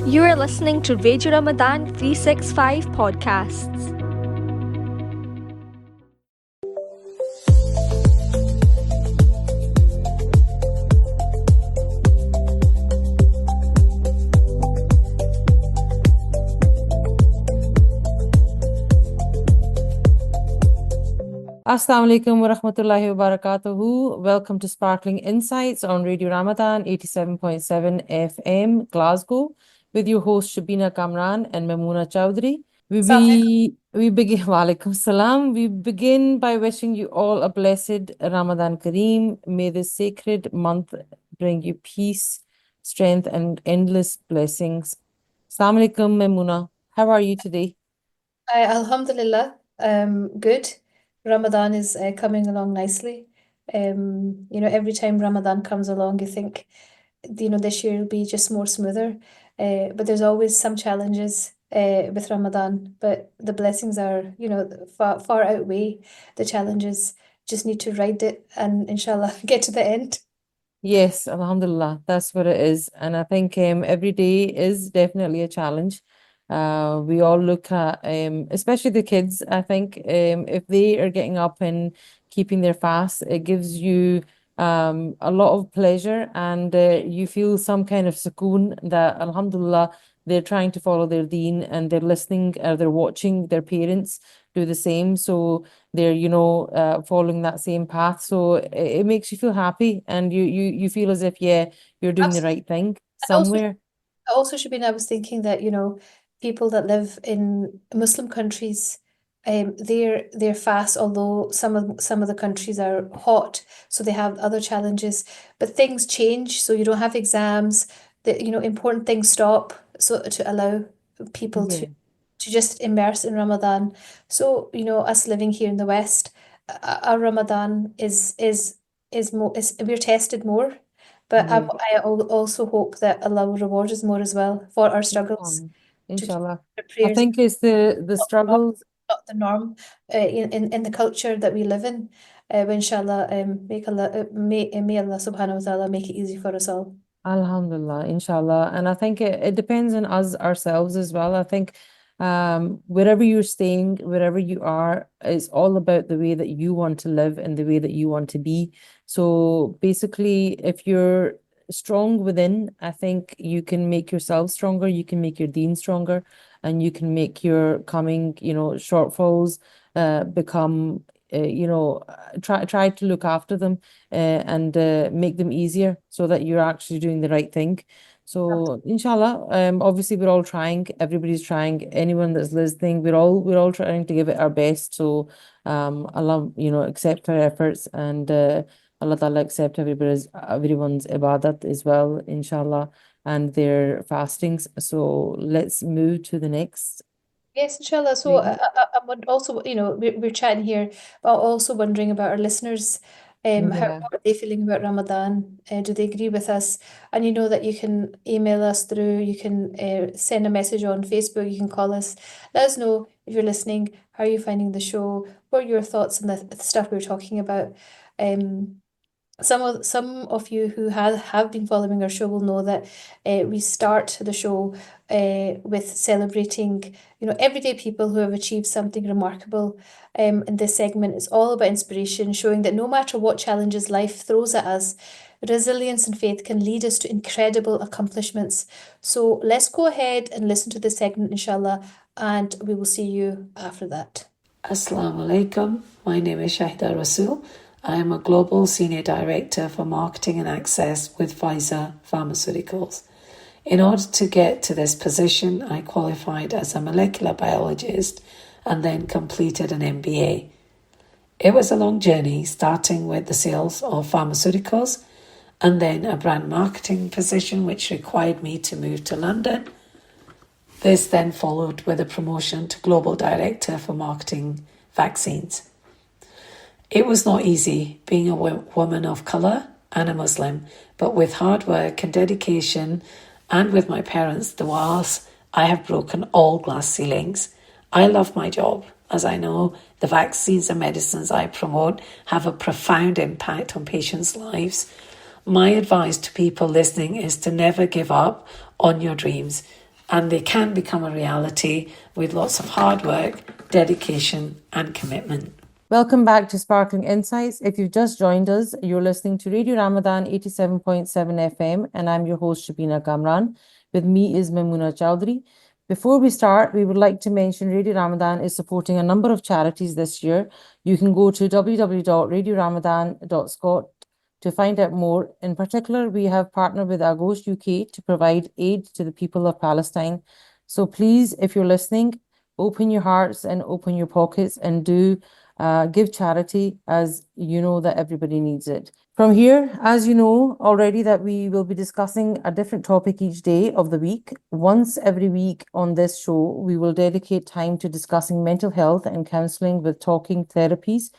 You are listening to Radio Ramadan 365 podcasts. Assalamu alaikum wa rahmatullahi wa barakatuhu. Welcome to Sparkling Insights on Radio Ramadan 87.7 FM Glasgow with your host Shabina Kamran and Mamoona Chowdhury. We begin Walaikum Salam. We begin by wishing you all a blessed Ramadan Kareem. May this sacred month bring you peace, strength, and endless blessings. Assalamu alaikum, Mamoona. How are you today? Alhamdulillah, good. Ramadan is coming along nicely. Every time Ramadan comes along, you think, this year will be just more smoother. But there's always some challenges with Ramadan. But the blessings are, far outweigh the challenges. Just need to ride it and inshallah get to the end. Yes, Alhamdulillah, that's what it is. And I think every day is definitely a challenge. We all look at, especially the kids, I think if they are getting up and keeping their fast, it gives you a lot of pleasure and you feel some kind of sukoon that, Alhamdulillah, they're trying to follow their deen and they're listening or they're watching their parents do the same. So they're following that same path, so it makes you feel happy and you feel as if you're doing the right thing somewhere. Shabina, I was thinking that, people that live in Muslim countries, their fast, although some of the countries are hot, so they have other challenges, but things change, so you don't have exams, important things stop, so to allow people Yeah. to just immerse in Ramadan. So, us living here in the West, our Ramadan is more we're tested more. But Yeah. I also hope that Allah will reward us more as well for our struggles, to keep Inshallah. our I prayers think it's the struggles. not the norm in the culture that we live in. Inshallah, may Allah subhanahu wa ta'ala make it easy for us all. Alhamdulillah, inshallah. And I think it depends on us ourselves as well. I think wherever you're staying, wherever you are, it's all about the way that you want to live and the way that you want to be. So basically, if you're strong within, I think you can make yourself stronger, you can make your deen stronger, and you can make your coming, shortfalls become try to look after them and make them easier so that you're actually doing the right thing. So inshallah, obviously we're all trying, everybody's trying, anyone that's listening, we're all trying to give it our best. So Allah, accept our efforts and Allah Ta'ala accept everyone's ibadat as well, inshallah, and their fastings. So let's move to the next. Yes, inshallah. So I'm also, we're chatting here, but also wondering about our listeners. Yeah. What are they feeling about Ramadan? Do they agree with us? And you know that you can email us through, you can send a message on Facebook, you can call us. Let us know if you're listening. How are you finding the show? What are your thoughts on the stuff we were talking about? Um, some of you who have been following our show will know that we start the show with celebrating, everyday people who have achieved something remarkable. And this segment is all about inspiration, showing that no matter what challenges life throws at us, resilience and faith can lead us to incredible accomplishments. So let's go ahead and listen to this segment, inshallah, and we will see you after that. Assalamu alaikum. My name is Shahida Rasul. I am a Global Senior Director for Marketing and Access with Pfizer Pharmaceuticals. In order to get to this position, I qualified as a molecular biologist and then completed an MBA. It was a long journey, starting with the sales of pharmaceuticals and then a brand marketing position which required me to move to London. This then followed with a promotion to Global Director for Marketing Vaccines. It was not easy being a woman of colour and a Muslim, but with hard work and dedication and with my parents' du'as, I have broken all glass ceilings. I love my job, as I know the vaccines and medicines I promote have a profound impact on patients' lives. My advice to people listening is to never give up on your dreams. and they can become a reality with lots of hard work, dedication, and commitment. Welcome back to Sparkling Insights. If you've just joined us, you're listening to Radio Ramadan 87.7 FM, and I'm your host, Shabina Kamran. With me is Mamoona Chowdhury. Before we start, we would like to mention Radio Ramadan is supporting a number of charities this year. You can go to www.radioramadan.scot to find out more. In particular, we have partnered with Agos UK to provide aid to the people of Palestine. So please, if you're listening, open your hearts and open your pockets and do give charity, as you know that everybody needs it. From here, as you know already, that we will be discussing a different topic each day of the week. Once every week on this show, we will dedicate time to discussing mental health and counseling with talking therapies,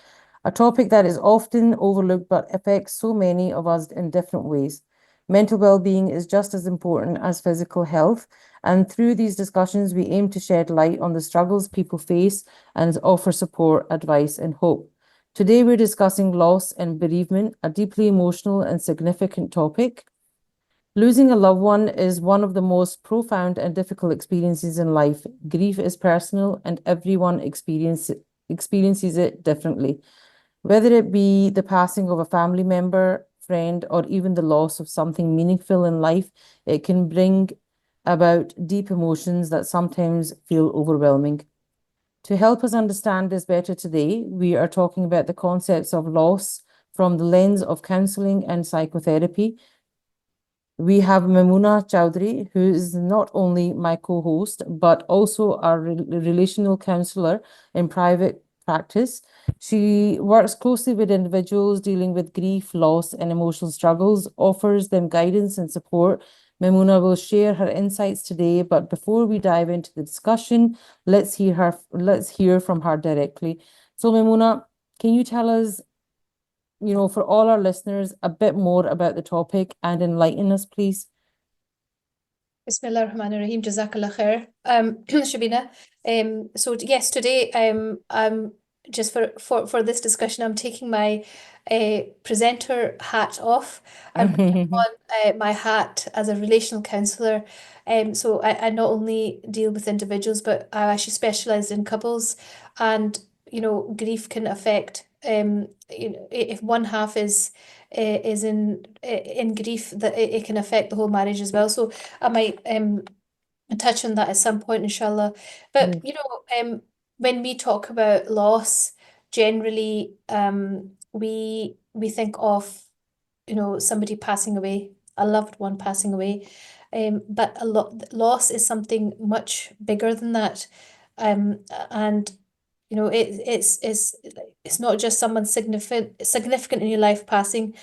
a topic that is often overlooked but affects so many of us in different ways. Mental well-being is just as important as physical health, and through these discussions, we aim to shed light on the struggles people face and offer support, advice, and hope. Today, we're discussing loss and bereavement, a deeply emotional and significant topic. Losing a loved one is one of the most profound and difficult experiences in life. Grief is personal, and everyone experiences it differently. Whether it be the passing of a family member, friend, or even the loss of something meaningful in life, it can bring about deep emotions that sometimes feel overwhelming. To help us understand this better today, we are talking about the concepts of loss from the lens of counseling and psychotherapy. We have Mamoona Chowdhury, who is not only my co-host, but also a relational counselor in private practice. She works closely with individuals dealing with grief, loss, and emotional struggles, offers them guidance and support. Mamoona will share her insights today, but before we dive into the discussion, let's hear from her directly. So Mamoona, can you tell us, for all our listeners, a bit more about the topic and enlighten us, please? Bismillah ar-Rahman ar-Rahim, Jazakallah khair. Shabina. So yes, today just for this discussion, I'm taking my presenter hat off and putting on my hat as a relational counselor. So I not only deal with individuals, but I actually specialize in couples, and grief can affect if one half is in grief, that it can affect the whole marriage as well. So I might touch on that at some point, inshallah. But when we talk about loss, generally we think of somebody passing away, a loved one passing away. But loss is something much bigger than that. And it's not just someone significant in your life passing,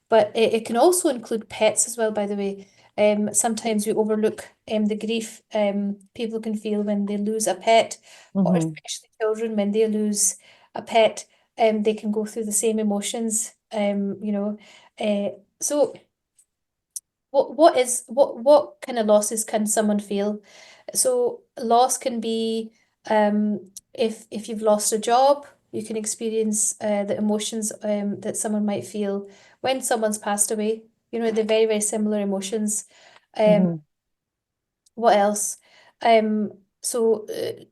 but it can also include pets as well, by the way. Sometimes we overlook the grief people can feel when they lose a pet, or especially children when they lose a pet. They can go through the same emotions. So what kind of losses can someone feel? So loss can be if you've lost a job, you can experience the emotions that someone might feel when someone's passed away. They're very, very similar emotions. What else? So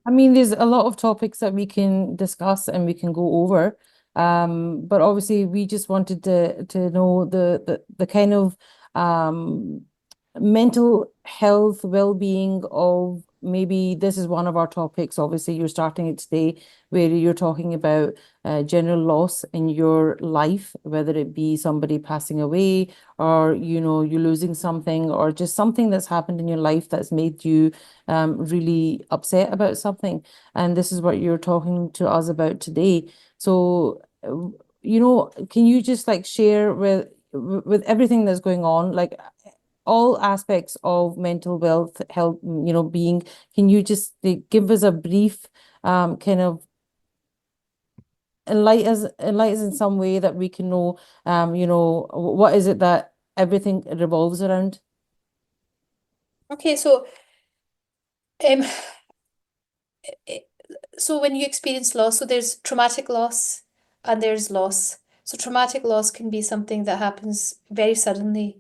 I mean, there's a lot of topics that we can discuss and we can go over. But obviously we just wanted to know the kind of mental health, well-being of, maybe this is one of our topics. Obviously, you're starting it today, where you're talking about general loss in your life, whether it be somebody passing away, or you're losing something, or just something that's happened in your life that's made you really upset about something. And this is what you're talking to us about today. So, can you just share with everything that's going on, all aspects of mental health, being, can you just give us a brief kind of enlighten us in some way that we can know, what is it that everything revolves around? okay, so um so when you experience loss, so there's traumatic loss and there's loss. So traumatic loss can be something that happens very suddenly,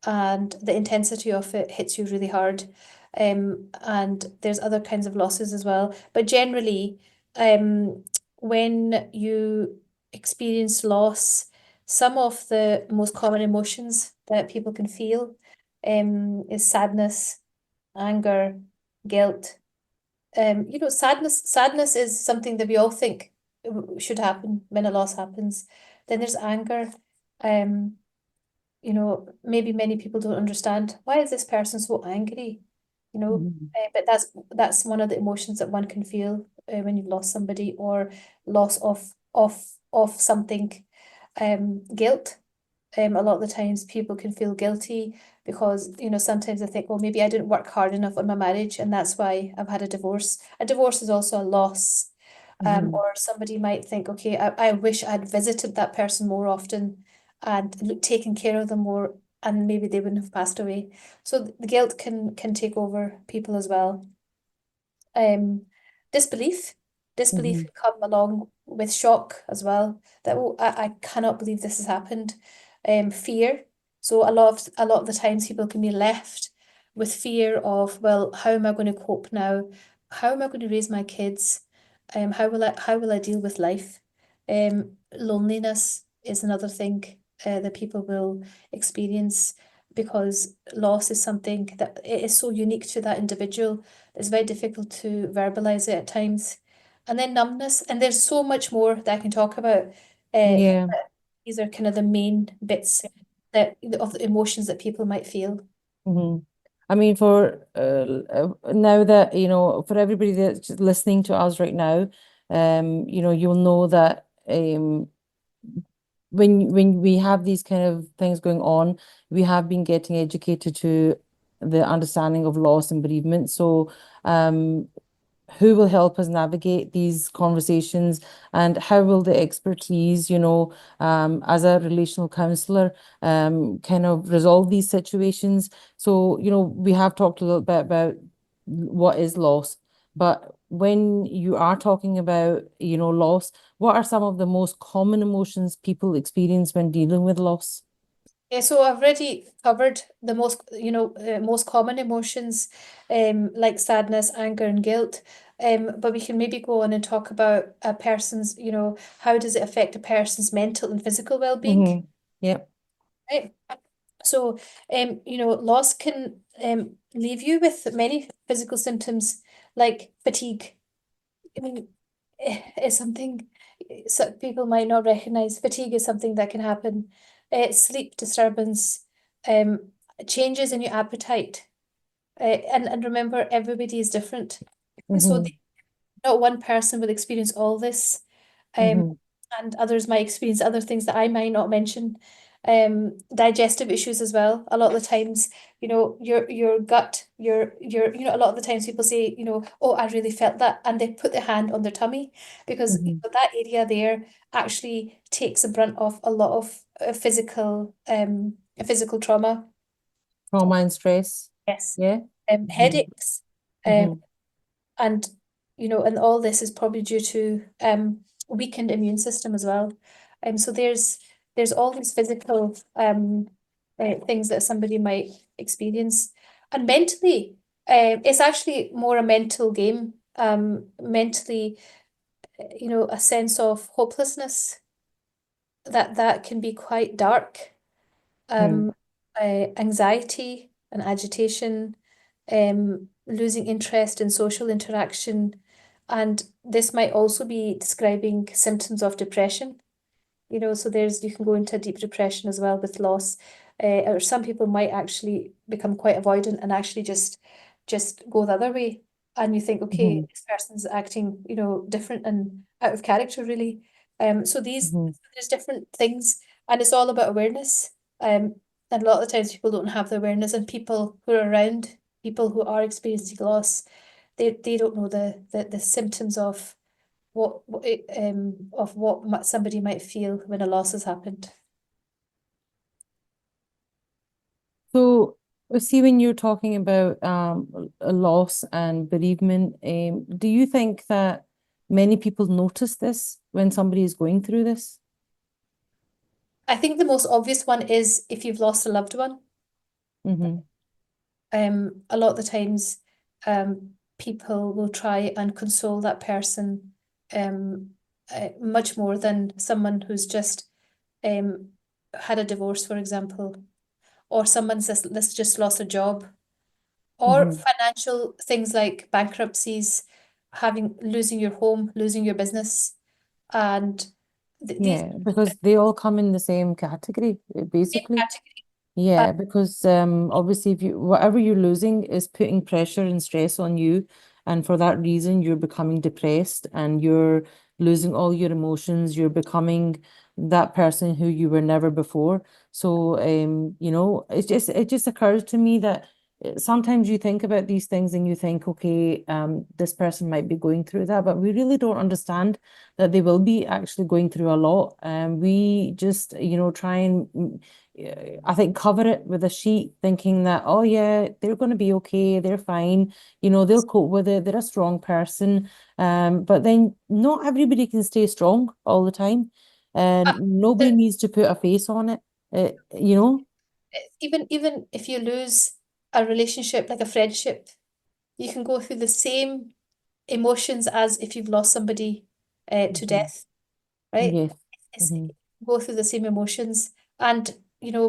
and the intensity of it hits you really hard. and there's other kinds of losses as well. But generally, when you experience loss, some of the most common emotions that people can feel is sadness, anger, guilt. Sadness is something that we all think should happen when a loss happens. Then there's anger. Um, maybe many people don't understand, why is this person so angry? But that's one of the emotions that one can feel when you've lost somebody, or loss of something. Guilt. A lot of the times people can feel guilty because, sometimes they think, well, maybe I didn't work hard enough on my marriage and that's why I've had a divorce. A divorce is also a loss. Or somebody might think, okay, I wish I'd visited that person more often and taken care of them more, and maybe they wouldn't have passed away. So the guilt can take over people as well. Disbelief. Disbelief can come along with shock as well. That, oh, I cannot believe this has happened. Fear. So a lot of the times people can be left with fear of, well, how am I going to cope now? How am I going to raise my kids? How will I deal with life? Loneliness is another thing that people will experience, because loss is something that it is so unique to that individual. It's very difficult to verbalize it at times. And then numbness, and there's so much more that I can talk about. Yeah. These are kind of the main bits of the emotions that people might feel. I mean, for now that, for everybody that's listening to us right now, you'll know that when we have these kind of things going on, we have been getting educated to the understanding of loss and bereavement. So, who will help us navigate these conversations, and how will the expertise, as a relational counselor, kind of resolve these situations? So, we have talked a little bit about what is loss, but when you are talking about, loss, what are some of the most common emotions people experience when dealing with loss? Yeah, so I've already covered the most common emotions, like sadness, anger, and guilt. But we can maybe go on and talk about a person's, how does it affect a person's mental and physical well-being, Yeah. right? So, loss can leave you with many physical symptoms like fatigue. I mean, it's something so people might not recognize. Fatigue is something that can happen. Sleep disturbance, changes in your appetite. And remember, everybody is different. So not one person will experience all this. And others might experience other things that I might not mention. Digestive issues as well. A lot of the times, your gut, a lot of the times people say, oh, I really felt that, and they put their hand on their tummy, because that area there actually takes the brunt of a lot of physical trauma. Trauma and stress. Yes. Yeah. Headaches. And and all this is probably due to weakened immune system as well. So there's all these physical things that somebody might experience. And mentally, it's actually more a mental game. Mentally, a sense of hopelessness that can be quite dark. Anxiety and agitation, losing interest in social interaction, and this might also be describing symptoms of depression. So you can go into deep depression as well with loss, or some people might actually become quite avoidant and actually just go the other way, and you think, okay, this person's acting, different and out of character, really. So there's different things, and it's all about awareness. And a lot of the times people don't have the awareness, and people who are around people who are experiencing loss, they don't know the symptoms of what somebody might feel when a loss has happened. So, see, when you're talking about a loss and bereavement, do you think that many people notice this when somebody is going through this? I think the most obvious one is if you've lost a loved one. a lot of the times people will try and console that person much more than someone who's just had a divorce, for example, or someone's just lost a job, or Hmm. financial things like bankruptcies, losing your home, losing your business, and these Yeah, because they all come in the same category, same basically. category. Uh, Yeah, because obviously if you whatever you're losing is putting pressure and stress on you, and for that reason you're becoming depressed and you're losing all your emotions, you're becoming that person who you were never before. So it just occurs to me that sometimes you think about these things and you think, okay, this person might be going through that, but we really don't understand that they will be actually going through a lot. We just, try and I think cover it with a sheet, thinking that, oh yeah, they're going to be okay, they're fine, they'll cope with it, they're a strong person. But then not everybody can stay strong all the time, uh, and nobody there- needs to put a face on it. Uh, you know? even if you lose a relationship, like a friendship, you can go through the same emotions as if you've lost somebody to Mhm. death, right? Yes. It's Hmm. go through the same emotions, and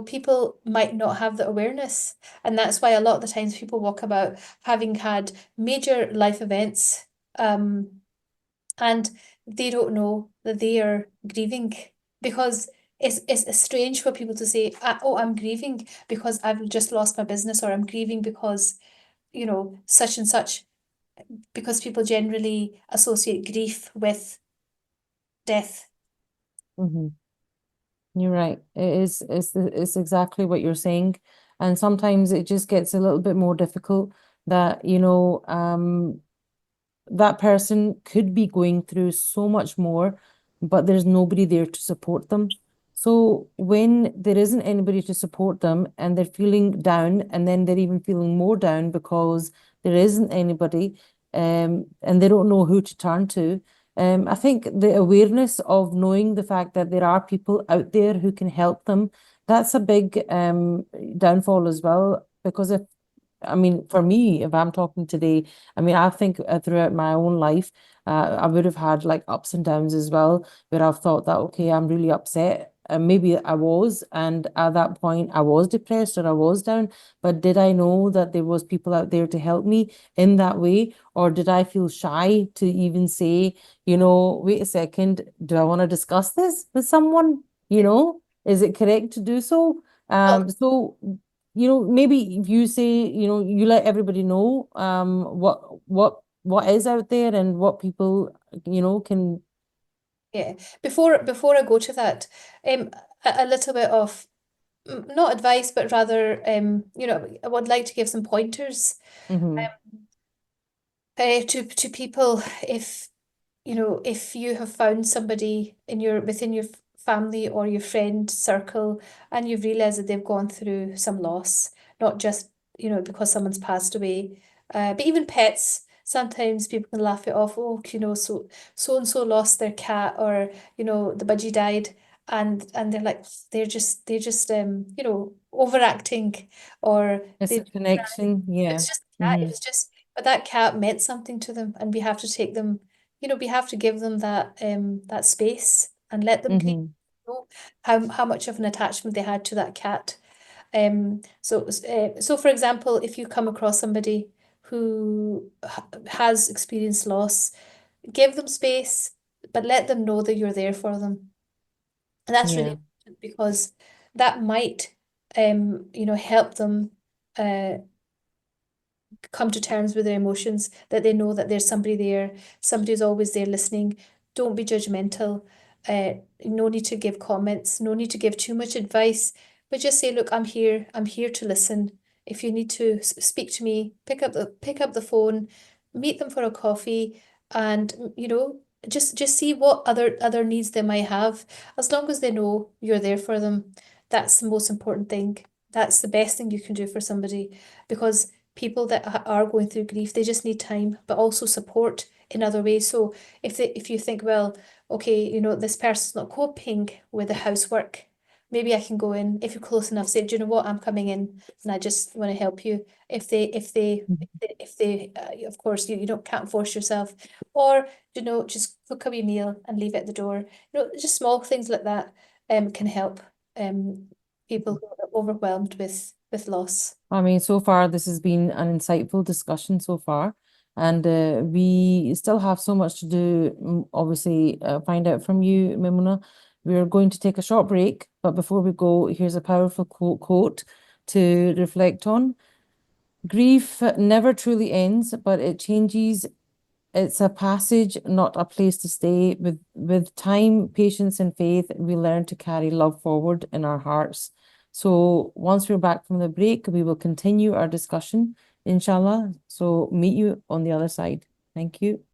people might not have the awareness, and that's why a lot of the times people walk about having had major life events, um, and they don't know that they are grieving, because it's strange for people to say, "Oh, I'm grieving because I've just lost my business," or "I'm grieving because such and such," because people generally associate grief with death. Hmm. You're right. It's exactly what you're saying. And sometimes it just gets a little bit more difficult that, that person could be going through so much more, but there's nobody there to support them. So when there isn't anybody to support them and they're feeling down, and then they're even feeling more down because there isn't anybody, and they don't know who to turn to. I think the awareness of knowing the fact that there are people out there who can help them, that's a big downfall as well. Because if I mean, for me, if I'm talking today, I mean, I think throughout my own life, I would have had like ups and downs as well, where I've thought that, okay, I'm really upset. And maybe I was, and at that point, I was depressed or I was down. But did I know that there was people out there to help me in that way? Or did I feel shy to even say, wait a second, do I want to discuss this with someone? Is it correct to do so? Well, So maybe if you say, you let everybody know what is out there and what people, can. yeah. Before I go to that, a little bit of not advice, but rather, I would like to give some pointers Mm-hmm. to people. If you have found somebody within your family or your friend circle, and you've realized that they've gone through some loss, not just, because someone's passed away, but even pets. Sometimes people can laugh it off. Oh, so and so lost their cat, or the budgie died, and they're like, they're just overacting, or It's they a connection. Yeah. it's just a cat. It Mm-hmm. was just, but that cat meant something to them, and we have to take them, we have to give them that space and let them grieve, Mm-hmm. know how much of an attachment they had to that cat. So for example, if you come across somebody who has experienced loss, give them space, but let them know that you're there for them. And that's really Yeah. important, because that might help them uh come to terms with their emotions, that they know that there's somebody there, somebody's always there listening. Don't be judgmental. No need to give comments, no need to give too much advice, but just say, look, I'm here to listen. If you need to speak to me, pick up the phone, meet them for a coffee, and just see what other needs they might have. As long as they know you're there for them, that's the most important thing. That's the best thing you can do for somebody, because people that are going through grief, they just need time, but also support in other ways. So if you think, well, okay, this person's not coping with the housework, maybe I can go in, if you're close enough, say, do you know what, I'm coming in and I just want to help you. If they of course, you can't force yourself, or, just cook a wee meal and leave it at the door. Just small things like that can help people who are overwhelmed with loss. I mean, so far, this has been an insightful discussion so far. And we still have so much to do, obviously, find out from you, Mimuna. We're going to take a short break, but before we go, here's a powerful quote to reflect on. Grief never truly ends, but it changes. It's a passage, not a place to stay. With time, patience, and faith, we learn to carry love forward in our hearts. So once we're back from the break, we will continue our discussion, inshallah. So meet you on the other side. Thank you.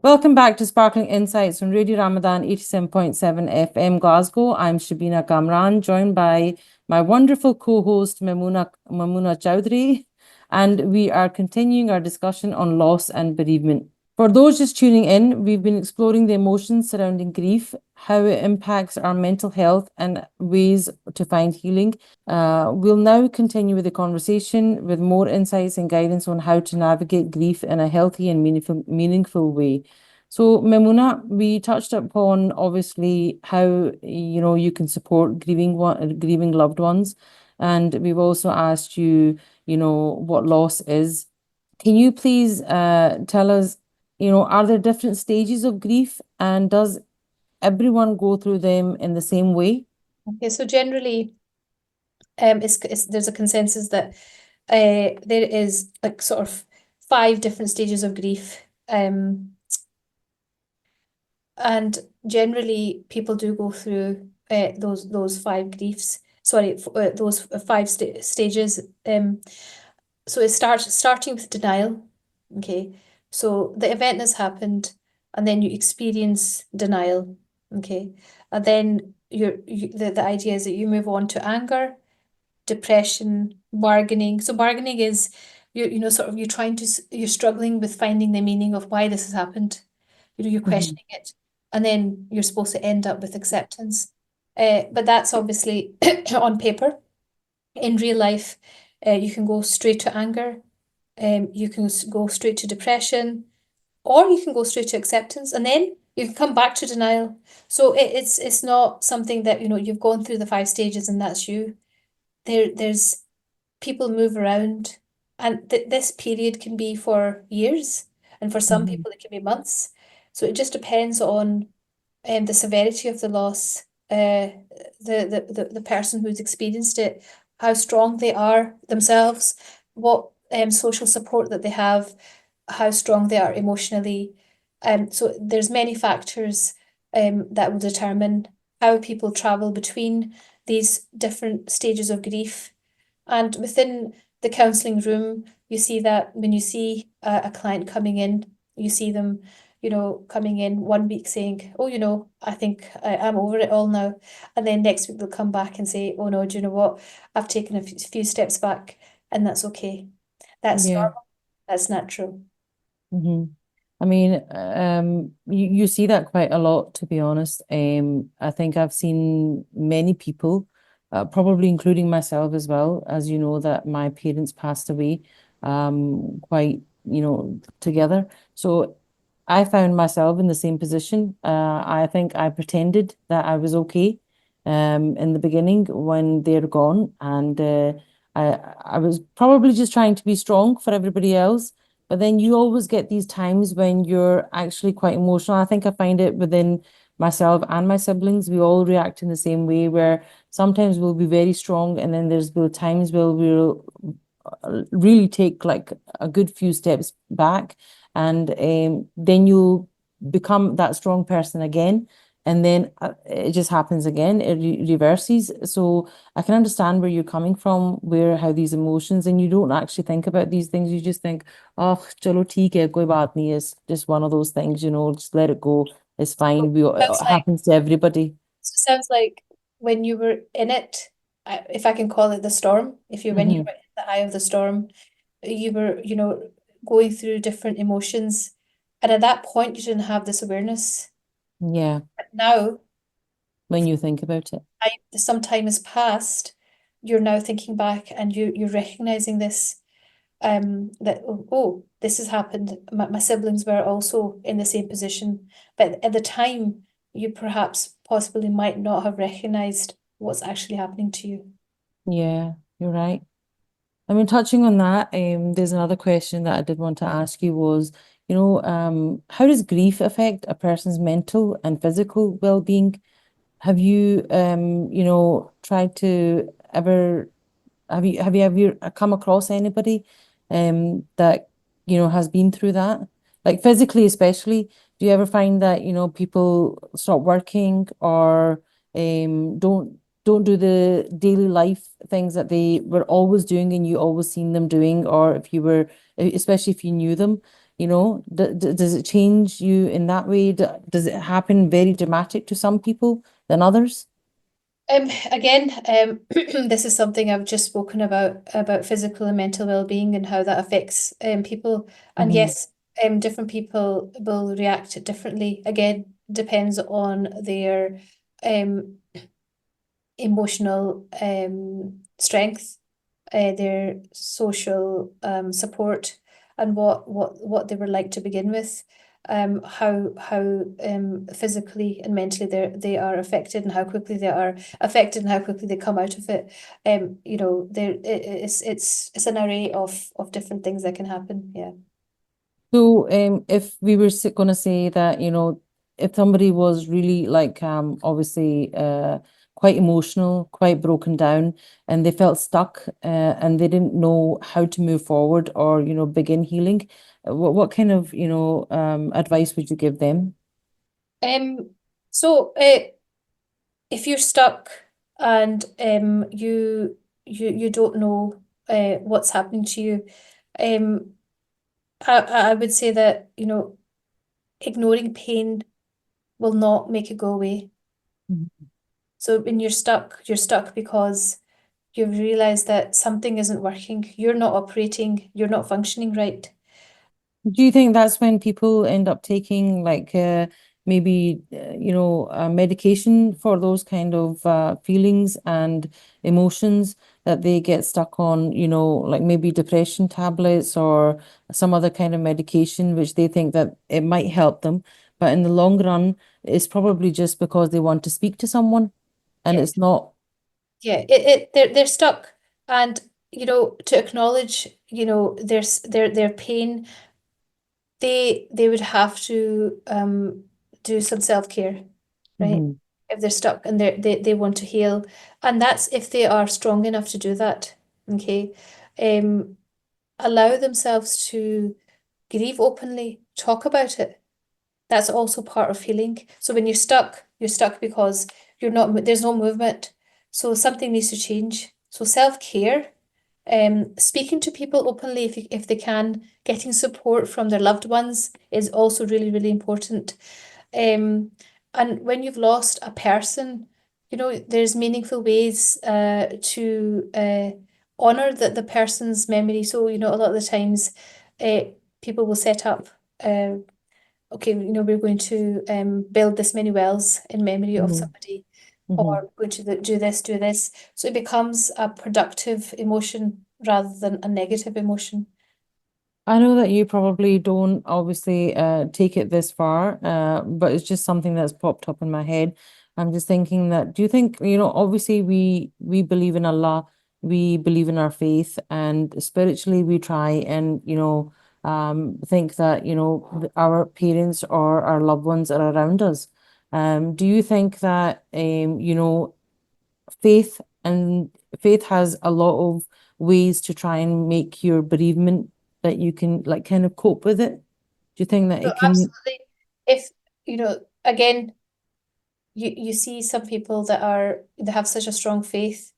Welcome back to Sparkling Insights on Radio Ramadan 87.7 FM Glasgow. I'm Shabina Kamran, joined by my wonderful co-host Mamuna Chowdhury, and we are continuing our discussion on loss and bereavement. For those just tuning in, we've been exploring the emotions surrounding grief, how it impacts our mental health, and ways to find healing. We'll now continue with the conversation with more insights and guidance on how to navigate grief in a healthy and meaningful way. So, Memuna, we touched upon obviously how you can support grieving loved ones, and we've also asked you, what loss is. Can you please tell us, are there different stages of grief, and does everyone go through them in the same way? Okay, so generally, there's a consensus that there is like sort of 5 different stages of grief, and generally people do go through those 5 griefs. Sorry, those 5 stages. So it starting with denial. Okay, so the event has happened, and then you experience denial. Okay, and then the idea is that you move on to anger, depression, bargaining. So bargaining is sort of you're struggling with finding the meaning of why this has happened. You're questioning it, and then you're supposed to end up with acceptance. But that's obviously on paper. In real life, you can go straight to anger, you can go straight to depression, or you can go straight to acceptance, and then you can come back to denial. So it's not something that you've gone through the 5 stages and that's you. There's people move around, and this period can be for years, and for some people it can be months. So it just depends on the severity of the loss, the person who's experienced it, how strong they are themselves, what social support that they have, how strong they are emotionally. So there's many factors that will determine how people travel between these different stages of grief. And within the counselling room, you see that when you see a client coming in, you see them, coming in one week saying, oh, I think I'm over it all now. And then next week they'll come back and say, oh no, do you know what? I've taken a few steps back, and that's okay. That's normal. That's natural. I mean, you see that quite a lot, to be honest. I think I've seen many people, probably including myself as well, as you know, that my parents passed away, quite, together. So I found myself in the same position. I think I pretended that I was okay, in the beginning when they're gone, and I was probably just trying to be strong for everybody else. But then you always get these times when you're actually quite emotional. I think I find it within myself and my siblings. We all react in the same way, where sometimes we'll be very strong, and then there's times where we'll really take like a good few steps back, and then you'll become that strong person again, and then it just happens again. It reverses. So I can understand where you're coming from, how these emotions, and you don't actually think about these things. You just think, oh, chalo theek hai, koi baat nahi, it's just one of those things, just let it go. It's fine. It happens to everybody. So it sounds like when you were in it, if I can call it the storm, when you Mm-hmm. were in the eye of the storm, you were, going through different emotions. And at that point, you didn't have this awareness. Yeah, But now, when you think about it. some time has passed, you're now thinking back and you're recognizing this, that, this has happened. My siblings were also in the same position. But at the time, you perhaps possibly might not have recognized what's actually happening to you. Yeah, you're right. I mean, touching on that, there's another question that I did want to ask you was, how does grief affect a person's mental and physical well-being? Have you, tried to ever have you come across anybody that has been through that? Like physically especially, do you ever find that, people stop working or don't do the daily life things that they were always doing and you always seen them doing, or if you were, especially if you knew them, does it change you in that way? Does it happen very dramatic to some people than others? Again, this is something I've just spoken about physical and mental well-being and how that affects people. And Mm-hmm. yes, different people will react differently. Again, depends on their um, emotional strength, their social support, and what they were like to begin with, how physically and mentally they are affected, and how quickly they are affected, and how quickly they come out of it. It's an array of different things that can happen. Yeah. So, if we were going to say that, if somebody was really like, obviously, quite emotional, quite broken down, and they felt stuck, and they didn't know how to move forward or, begin healing, what kind of, advice would you give them? So if you're stuck and you don't know what's happening to you, um, I would say that, ignoring pain will not make it go away. Mhm. So when you're stuck because you've realized that something isn't working, you're not operating, you're not functioning right. Do you think that's when people end up taking like maybe medication for those kind of feelings and emotions that they get stuck on, like maybe depression tablets or some other kind of medication which they think that it might help them, but in the long run, it's probably just because they want to speak to someone and Yeah. it's not. Yeah, they're stuck. And, to acknowledge, their pain, they would have to do some self-care, right? Mhm. If they're stuck and they want to heal. And that's if they are strong enough to do that. Okay. Um, Allow themselves to grieve openly, talk about it. That's also part of healing. So when you're stuck because there's no movement. So something needs to change. So self-care, speaking to people openly if they can, getting support from their loved ones is also really, really important. And when you've lost a person, there's meaningful ways to honor the person's memory. So, a lot of the times, uh, people will set up, okay, we're going to build this many wells in memory of Mhm. somebody, Mhm. or we're going to do this, do this. So it becomes a productive emotion rather than a negative emotion. I know that you probably don't obviously take it this far, but it's just something that's popped up in my head. I'm just thinking that, do you think, obviously we believe in Allah, we believe in our faith, and spiritually we try and, think that, our parents or our loved ones are around us. Do you think that faith and faith has a lot of ways to try and make your bereavement that you can like kind of cope with it? Do you think that So it can? absolutely, if, again, you see some people they have such a strong faith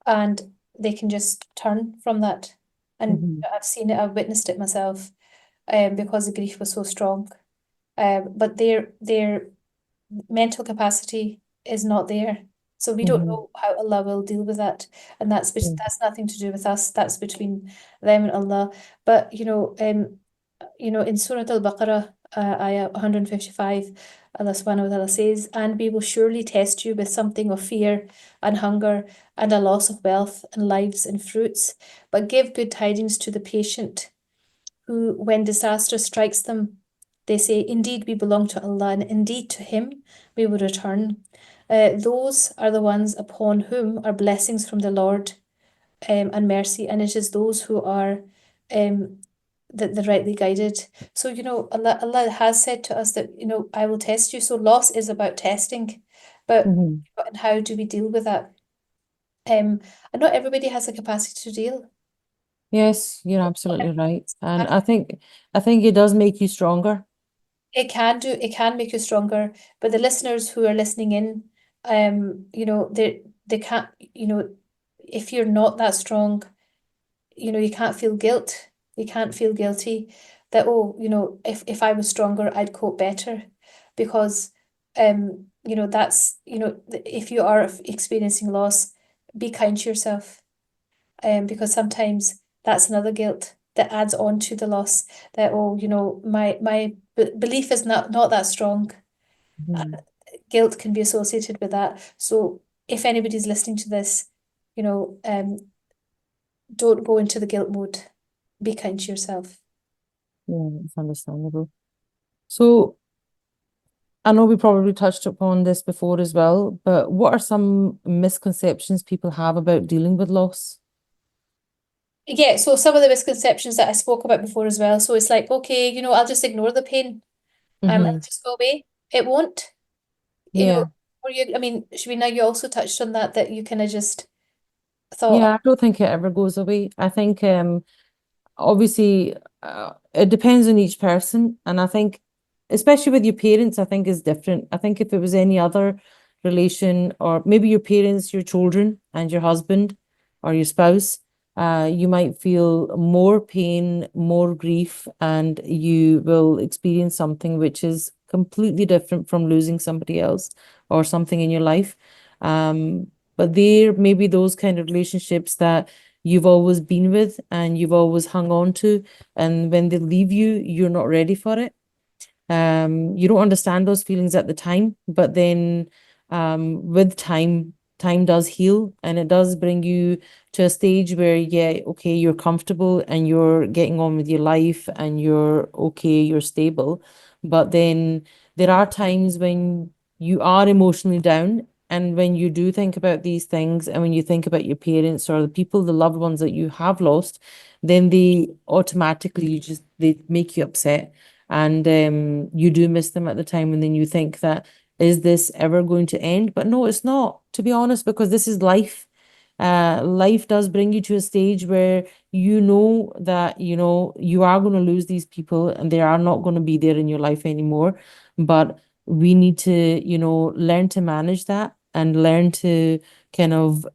and they can just turn from that. And Mhm. I've seen it, I've witnessed it myself, because the grief was so strong. But their mental capacity is not there. So we don't Mm-hmm. know how Allah will deal with that, and that's nothing to do with us. That's between them and Allah. But in Surah Al-Baqarah, ayah 155, Allah subhanahu wa ta'ala says, "And we will surely test you with something of fear and hunger and a loss of wealth and lives and fruits, but give good tidings to the patient who, when disaster strikes them, they say, indeed, we belong to Allah, and indeed to Him we will return. Those are the ones upon whom are blessings from the Lord and mercy, and it is those who are the rightly guided." So, Allah has said to us that, I will test you. So loss is about testing, but Mm-hmm. and how do we deal with that? And not everybody has the capacity to deal. Yes, you're absolutely right. And I think it does make you stronger. It can make you stronger, but the listeners who are listening in, they can't, if you're not that strong, you can't feel guilt. You can't feel guilty that, oh, if I was stronger, I'd cope better. Because, that's, if you are experiencing loss, be kind to yourself. Because sometimes that's another guilt that adds on to the loss, that, oh, my belief is not that strong. Mm-hmm. Guilt can be associated with that. So if anybody's listening to this, don't go into the guilt mode. Be kind to yourself. Yeah, it's understandable. So I know we probably touched upon this before as well, but what are some misconceptions people have about dealing with loss? Yeah, so some of the misconceptions that I spoke about before as well. So it's like, okay, I'll just ignore the pain. Mm-hmm. It'll just go away. It won't. Yeah. Or I mean, Shabina, you also touched on that you kind of just thought, Yeah, I don't think it ever goes away. I think obviously it depends on each person, and I think especially with your parents, I think is different. I think if it was any other relation, or maybe your parents, your children, and your husband or your spouse, you might feel more pain, more grief, and you will experience something which is completely different from losing somebody else or something in your life. But there may be those kind of relationships that you've always been with and you've always hung on to, and when they leave you, you're not ready for it. You don't understand those feelings at the time, but then with time does heal, and it does bring you to a stage where, yeah, okay, you're comfortable and you're getting on with your life and you're okay, you're stable. But then there are times when you are emotionally down, and when you do think about these things, and when you think about your parents or the people, the loved ones that you have lost, then they automatically they make you upset, and you do miss them at the time, and then you think that, is this ever going to end? But no, it's not, to be honest, because this is life. Life does bring you to a stage where you know that you are going to lose these people and they are not going to be there in your life anymore. But we need to learn to manage that and learn to kind of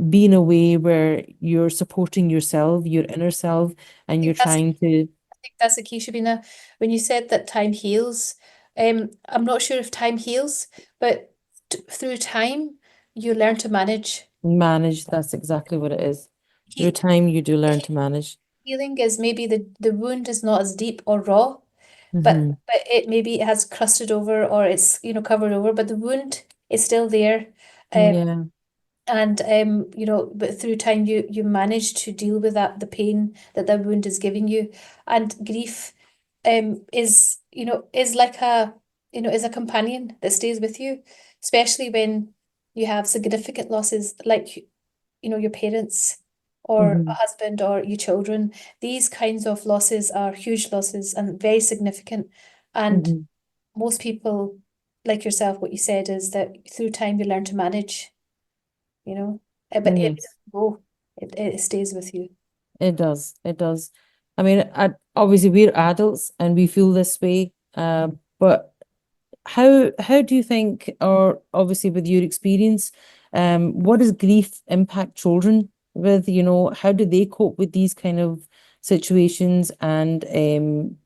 be in a way where you're supporting yourself, your inner self, and you're that's trying to. I think that's the key, Shabina. When you said that time heals, I'm not sure if time heals, but through time, you learn to manage. Manage, that's exactly what it is. Through He time, you do learn to manage. Healing is maybe the wound is not as deep or raw, but Mm-hmm. it has crusted over, or it's covered over, but the wound is still there. Um, Yeah. and but through time you manage to deal with the pain that wound is giving you. And grief is like is a companion that stays with you, especially when you have significant losses, like your parents or a Mm-hmm. husband or your children. These kinds of losses are huge losses and very significant. And Mm-hmm. most people, like yourself, what you said is that through time you learn to manage, but it Yes, doesn't go. It stays with you. it does. It does. I mean, obviously we're adults and we feel this way. But how do you think, or obviously with your experience, what does grief impact children with, how do they cope with these kind of situations? And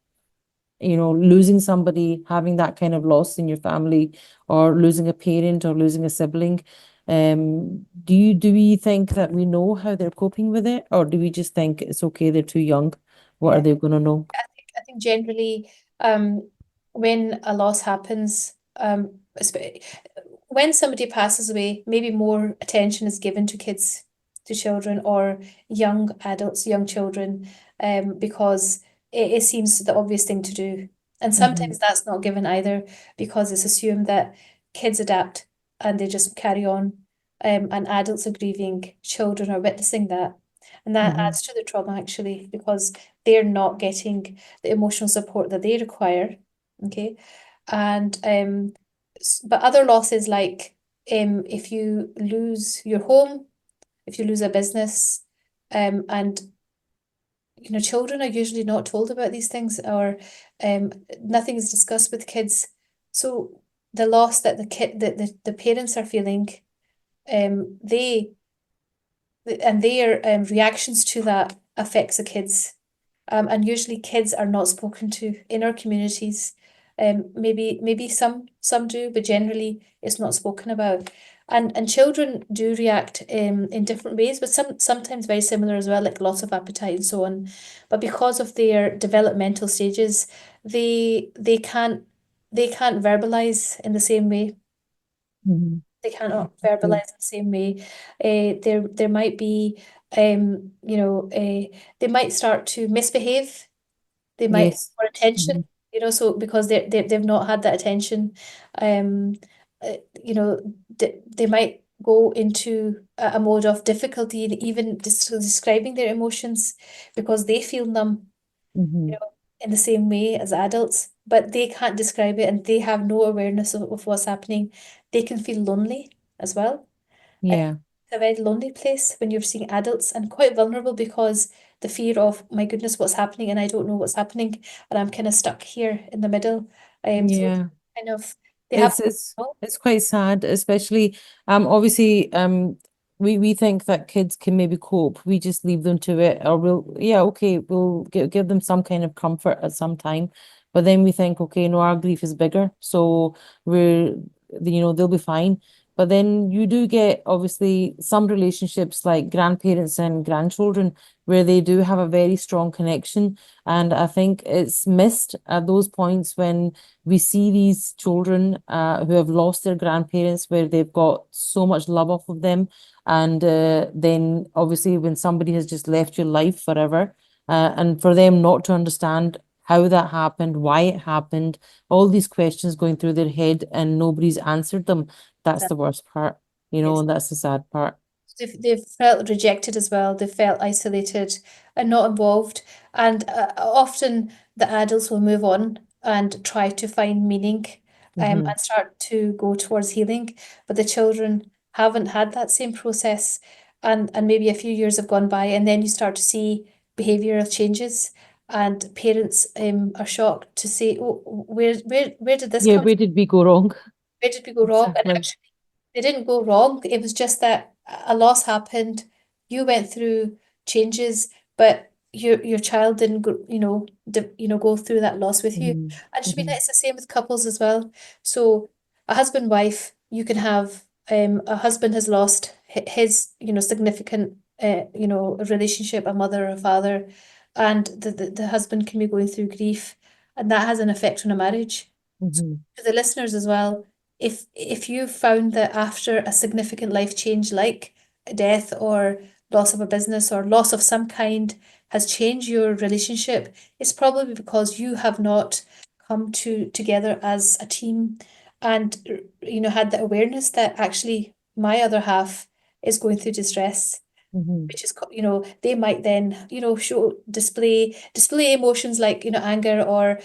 losing somebody, having that kind of loss in your family, or losing a parent or losing a sibling. Do we think that we know how they're coping with it, or do we just think it's okay, they're too young? What are Yeah. they going to know? I think generally, when a loss happens, when somebody passes away, maybe more attention is given to kids, to children, or young adults, young children, because it seems the obvious thing to do. And sometimes that's not given either, because it's assumed that kids adapt and they just carry on, and adults are grieving, children are witnessing that. And that adds to the trauma, actually, because they're not getting the emotional support that they require. Okay. And but other losses, like if you lose your home, if you lose a business, and children are usually not told about these things, or nothing is discussed with kids. So the loss that the parents are feeling, they and their reactions to that affects the kids. And usually kids are not spoken to in our communities. Maybe some do, but generally it's not spoken about. And children do react in different ways, but sometimes very similar as well, like loss of appetite and so on. But because of their developmental stages, they can't verbalize in the same way. They cannot verbalize in the same way. There might be they might start to misbehave. They might Yes. for attention, so because they've not had that attention, um, they might go into a mode of difficulty in even describing their emotions, because they feel numb, in the same way as adults, but they can't describe it and they have no awareness of what's happening. They can feel lonely as well. Yeah. It's a very lonely place when you're seeing adults, and quite vulnerable, because the fear of, my goodness, what's happening, and I don't know what's happening, and I'm kind of stuck here in the middle. So Yeah. kind of they have It's quite sad, especially obviously we think that kids can maybe cope. We just leave them to it, or we'll give them some kind of comfort at some time. But then we think, okay, no, our grief is bigger, so they'll be fine. But then you do get obviously some relationships like grandparents and grandchildren where they do have a very strong connection. And I think it's missed at those points when we see these children who have lost their grandparents, where they've got so much love off of them. And then obviously when somebody has just left your life forever, and for them not to understand how that happened, why it happened, all these questions going through their head and nobody's answered them. That's the worst part, Yes. and that's the sad part. They've felt rejected as well. They felt isolated and not involved. And often the adults will move on and try to find meaning, and start to go towards healing. But the children haven't had that same process. And maybe a few years have gone by, and then you start to see behavioral changes. And parents are shocked to say, oh, where did this Yeah, come where from? did we go wrong? Where did we go wrong? And Exactly. actually, they didn't go wrong. It was just that a loss happened. You went through changes, but your child didn't go, go through that loss with you. And should be it's the same with couples as well. So a husband, wife, you can have a husband has lost his, significant relationship, a mother or a father, and the husband can be going through grief, and that has an effect on a marriage. To the listeners as well, if you found that after a significant life change like death or loss of a business or loss of some kind has changed your relationship, it's probably because you have not come together as a team, and had the awareness that actually my other half is going through distress, which is they might then show display emotions like anger, or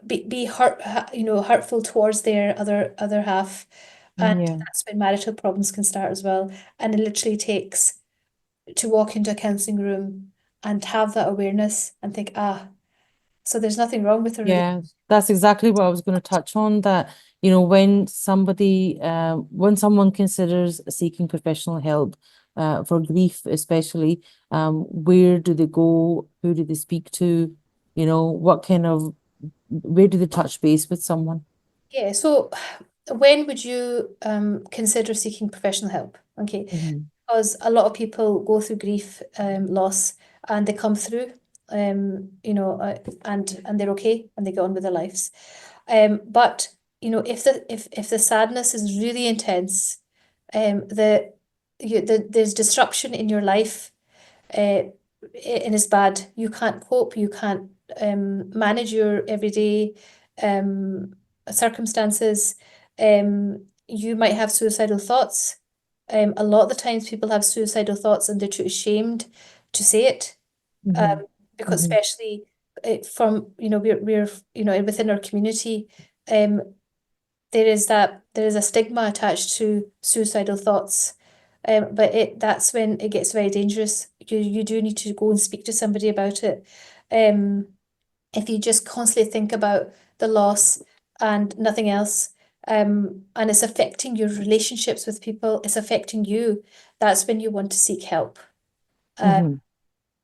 be hurtful towards their other half. And Yeah. that's when marital problems can start as well. And it literally takes to walk into a counseling room and have that awareness and think, so there's nothing wrong with the relationship. Yeah, that's exactly what I was going to touch on. That, when someone considers seeking professional help, for grief especially, where do they go? Who do they speak to? What kind of where do they touch base with someone? Yeah, so when would you consider seeking professional help? Okay, because a lot of people go through grief, loss, and they come through, and they're okay and they get on with their lives. But if the sadness is really intense, there's disruption in your life, and it's bad. You can't cope. You can't manage your everyday circumstances. You might have suicidal thoughts. A lot of the times people have suicidal thoughts and they're too ashamed to say it. Because especially from, we're within our community, there is a stigma attached to suicidal thoughts. But that's when it gets very dangerous. You do need to go and speak to somebody about it. If you just constantly think about the loss and nothing else, and it's affecting your relationships with people, it's affecting you, that's when you want to seek help.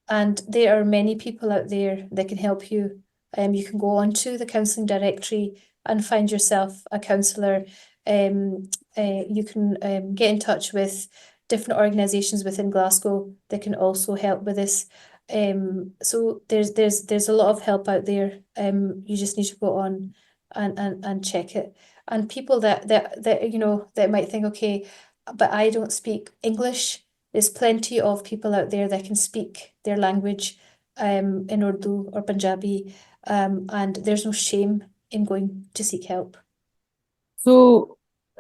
And there are many people out there that can help you. You can go onto the counselling directory and find yourself a counsellor. You can get in touch with different organisations within Glasgow that can also help with this. So there's a lot of help out there. You just need to go on and check it. And people that might think, okay, but I don't speak English. There's plenty of people out there that can speak their language in Urdu or Punjabi, and there's no shame in going to seek help. So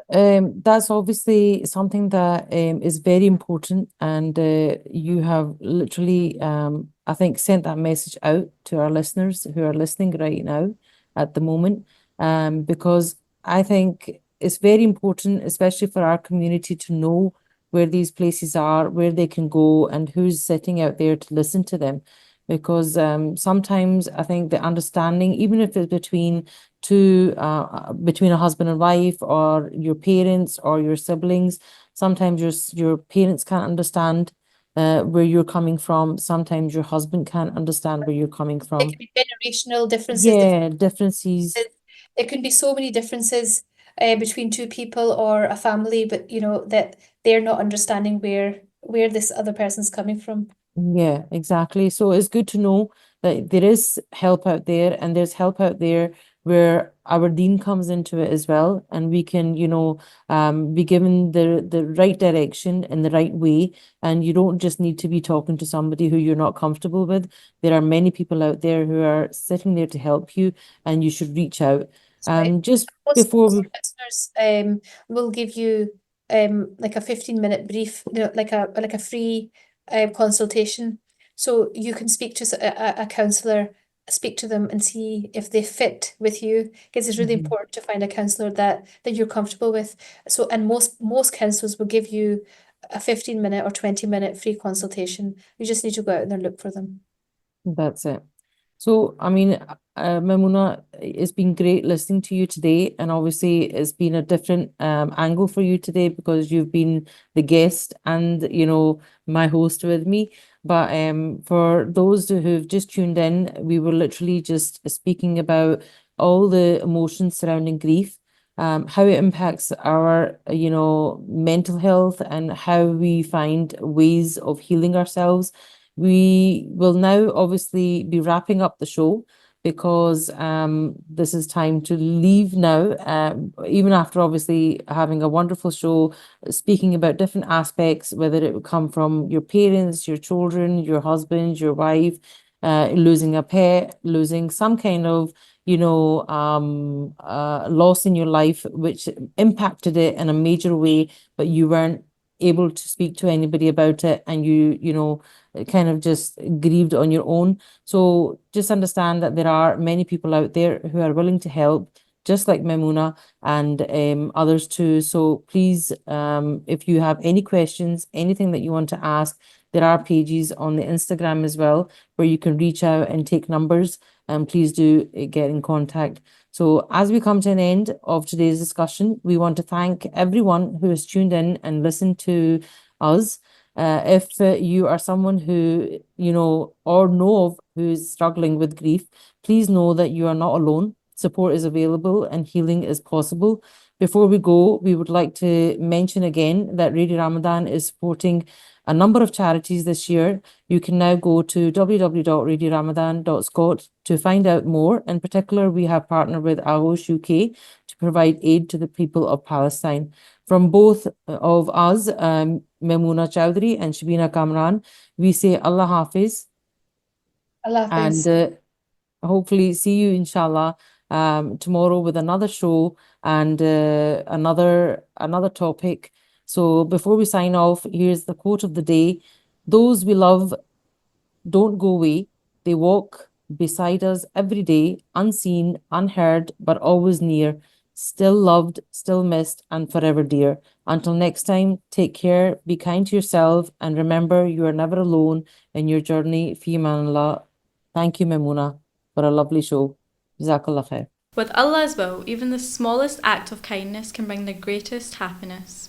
that's obviously something that is very important, and you have literally, I think, sent that message out to our listeners who are listening right now at the moment, because I think it's very important, especially for our community, to know where these places are, where they can go, and who's sitting out there to listen to them. Because sometimes I think the understanding, even if it's between between a husband and wife, or your parents or your siblings, sometimes your parents can't understand where you're coming from. Sometimes your husband can't understand where you're coming There from. can be generational differences. Yeah, differences. There can be so many differences between two people or a family, but that they're not understanding where this other person's coming from. Yeah, exactly. So it's good to know that there is help out there, and there's help out there where our dean comes into it as well, and we can, be given the right direction in the right way. And you don't just need to be talking to somebody who you're not comfortable with. There are many people out there who are sitting there to help you, and you should reach out. Right. Just Most before we listeners will give you like a 15-minute brief, like a free consultation. So you can speak to a counsellor, speak to them and see if they fit with you, because it's really important to find a counsellor that you're comfortable with. So, and most counsellors will give you a 15-minute or 20-minute free consultation. You just need to go out there and look for them. That's it. So, I mean, Maimuna, it's been great listening to you today, and obviously it's been a different angle for you today because you've been the guest and, my host with me. But for those who've just tuned in, we were literally just speaking about all the emotions surrounding grief, how it impacts our, mental health, and how we find ways of healing ourselves. We will now obviously be wrapping up the show because this is time to leave now, even after obviously having a wonderful show, speaking about different aspects, whether it would come from your parents, your children, your husband, your wife, losing a pet, losing some kind of, loss in your life, which impacted it in a major way, but you weren't able to speak to anybody about it, and you kind of just grieved on your own. So just understand that there are many people out there who are willing to help, just like Maimuna and others too. So please, if you have any questions, anything that you want to ask, there are pages on the Instagram as well where you can reach out and take numbers, and please do get in contact. So as we come to an end of today's discussion, we want to thank everyone who has tuned in and listened to us. If you are someone who, or know of who is struggling with grief, please know that you are not alone. Support is available and healing is possible. Before we go, we would like to mention again that Radio Ramadan is supporting a number of charities this year. You can now go to www.radioramadan.scot to find out more. In particular, we have partnered with Agosh UK to provide aid to the people of Palestine. From both of us, Mamoona Chowdhury and Shabina Kamran, we say Allah Hafiz, Allah Hafiz. and hopefully see you, inshallah, tomorrow with another show and another topic. So before we sign off, here's the quote of the day. Those we love don't go away. They walk beside us every day, unseen, unheard, but always near, still loved, still missed, and forever dear. Until next time, take care, be kind to yourself, and remember you are never alone in your journey. Fi amanillah. Thank you, Mamoona, for a lovely show. Jazakallah khair. With Allah's will, even the smallest act of kindness can bring the greatest happiness.